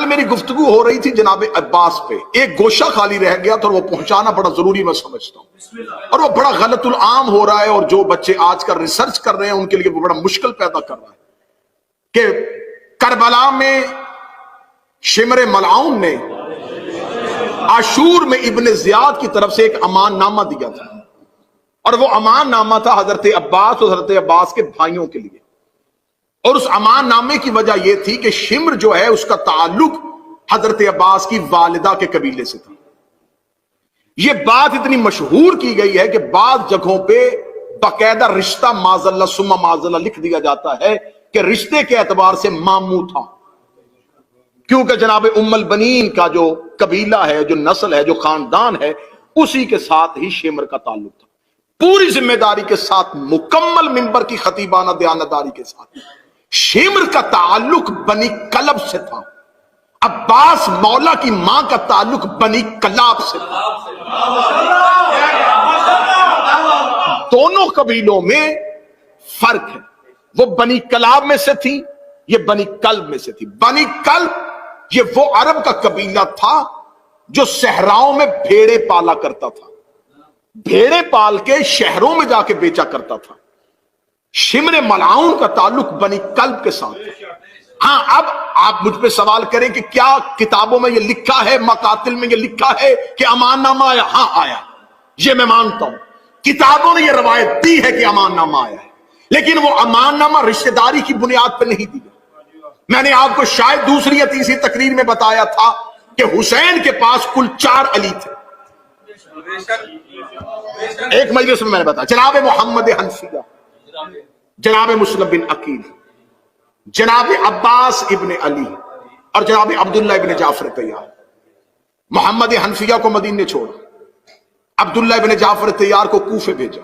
کل میری گفتگو ہو رہی تھی جناب عباس پہ، ایک گوشہ خالی رہ گیا تھا اور وہ پہنچانا بڑا ضروری میں سمجھتا ہوں، اور وہ بڑا غلط العام ہو رہا ہے، اور جو بچے آج کل ریسرچ کر رہے ہیں ان کے لیے وہ بڑا مشکل پیدا کر رہا ہے کہ کربلا میں شمر ملعون نے عاشور میں ابن زیاد کی طرف سے ایک امان نامہ دیا تھا، اور وہ امان نامہ تھا حضرت عباس اور حضرت عباس کے بھائیوں کے لیے، اور اس امان نامے کی وجہ یہ تھی کہ شمر جو ہے اس کا تعلق حضرت عباس کی والدہ کے قبیلے سے تھا۔ یہ بات اتنی مشہور کی گئی ہے کہ بعض جگہوں پہ باقاعدہ رشتہ معاذ اللہ ثم معاذ اللہ لکھ دیا جاتا ہے کہ رشتے کے اعتبار سے ماموں تھا، کیونکہ جناب ام البنین کا جو قبیلہ ہے، جو نسل ہے، جو خاندان ہے، اسی کے ساتھ ہی شمر کا تعلق تھا۔ پوری ذمہ داری کے ساتھ، مکمل منبر کی خطیبانہ دیانتداری کے ساتھ، شمر کا تعلق بنی کلب سے تھا، عباس مولا کی ماں کا تعلق بنی کلاب سے تھا۔ دونوں قبیلوں میں فرق ہے، وہ بنی کلاب میں سے تھی، یہ بنی کلب میں سے تھی۔ بنی کلب یہ وہ عرب کا قبیلہ تھا جو صحراؤں میں بھیڑے پالا کرتا تھا، بھیڑے پال کے شہروں میں جا کے بیچا کرتا تھا۔ شمر ملعون کا تعلق بنی کلب کے ساتھ ہے۔ ہاں، اب آپ مجھ پہ سوال کریں کہ کیا کتابوں میں یہ لکھا ہے، مقاتل میں یہ لکھا ہے کہ امان نامہ آیا؟ ہاں آیا، یہ میں مانتا ہوں، کتابوں نے یہ روایت دی ہے کہ امان نامہ آیا ہے، لیکن وہ امان نامہ رشتہ داری کی بنیاد پہ نہیں دیا۔ میں نے آپ کو شاید دوسری یا تیسری تقریر میں بتایا تھا کہ حسین کے پاس کل 4 علی تھے۔ ایک مجلس میں نے بتایا، جناب محمد حنفیہ، جناب مسلم بن عقیل، جناب عباس ابن علی، اور جناب عبداللہ ابن جعفر طیار۔ محمد حنفیہ کو مدینے چھوڑا، عبداللہ ابن جعفر طیار کو کوفے بھیجا،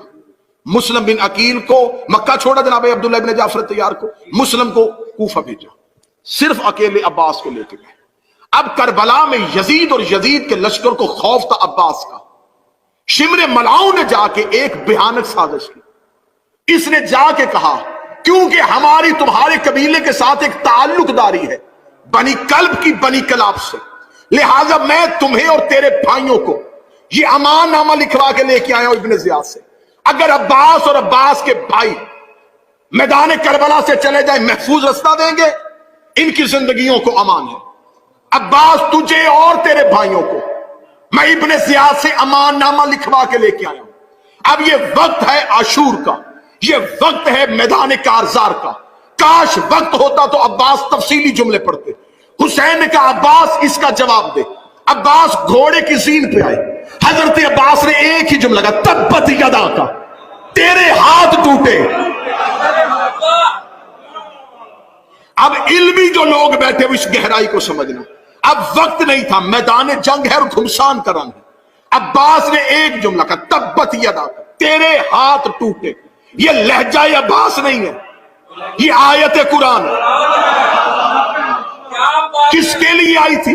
مسلم بن عقیل کو مکہ چھوڑا، جناب عبداللہ ابن جعفر طیار کو، مسلم کو کوفہ بھیجا، صرف اکیلے عباس کو لے کے گئے۔ اب کربلا میں یزید اور یزید کے لشکر کو خوف تھا عباس کا۔ شمر ملعون نے جا کے ایک بھیانک سازش کی، اس نے جا کے کہا کیونکہ ہماری تمہارے قبیلے کے ساتھ ایک تعلق داری ہے بنی کلب کی بنی کلاب سے، لہذا میں تمہیں اور تیرے بھائیوں کو یہ امان نامہ لکھوا کے لے کے آیا ہوں ابن زیاد سے، اگر عباس اور عباس کے بھائی میدان کربلا سے چلے جائیں محفوظ رستہ دیں گے، ان کی زندگیوں کو امان ہے۔ عباس تجھے اور تیرے بھائیوں کو میں ابن زیاد سے امان نامہ لکھوا کے لے کے آیا ہوں۔ اب یہ وقت ہے عاشور کا، یہ وقت ہے میدان کارزار کا۔ کاش وقت ہوتا تو عباس تفصیلی جملے پڑھتے۔ حسین نے کہا عباس اس کا جواب دے۔ عباس گھوڑے کی زین پہ آئے، حضرت عباس نے ایک ہی جملہ کہا، تبت یدا کا، تیرے ہاتھ ٹوٹے۔ اب علمی جو لوگ بیٹھے وہ اس گہرائی کو سمجھنا، اب وقت نہیں تھا، میدان جنگ ہے اور گھمسان کا رنگ ہے۔ عباس نے ایک جملہ کہا، تبت یدا کا، تیرے ہاتھ ٹوٹے۔ یہ لہجہ عباس نہیں ہے، یہ آیت قرآن کس کے لیے آئی تھی؟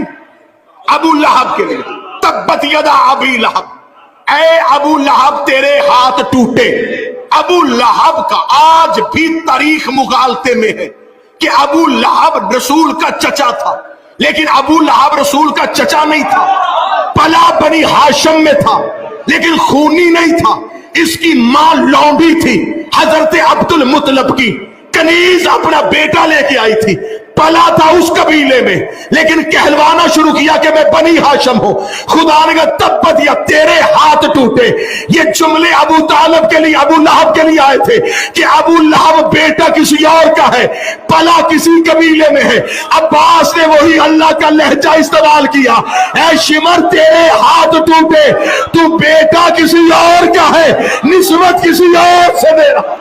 ابو لہب کے لیے۔ تبت یدا ابی لہب، اے ابو لہب تیرے ہاتھ ٹوٹے۔ ابو لہب کا آج بھی تاریخ مغالطے میں ہے کہ ابو لہب رسول کا چچا تھا، لیکن ابو لہب رسول کا چچا نہیں تھا، پلا بنی ہاشم میں تھا لیکن خونی نہیں تھا۔ اس کی ماں لونڈی تھی، حضرت عبد المطلب کی کنیز اپنا بیٹا لے کے آئی تھی، پلا تھا اس قبیلے میں لیکن کہلوانا شروع کیا کہ میں بنی ہاشم ہوں۔ خدا نے کہا تبت یا تیرے ہاتھ ٹوٹے۔ یہ جملے ابو طالب کے لیے، ابو لہب کے لیے آئے تھے کہ ابو لہب بیٹا کسی اور کا ہے، پلا کسی قبیلے میں ہے۔ عباس نے وہی اللہ کا لہجہ استعمال کیا، اے شمر تیرے ہاتھ ٹوٹے، تو بیٹا کسی اور کا ہے، نسبت کسی اور سے دے رہا۔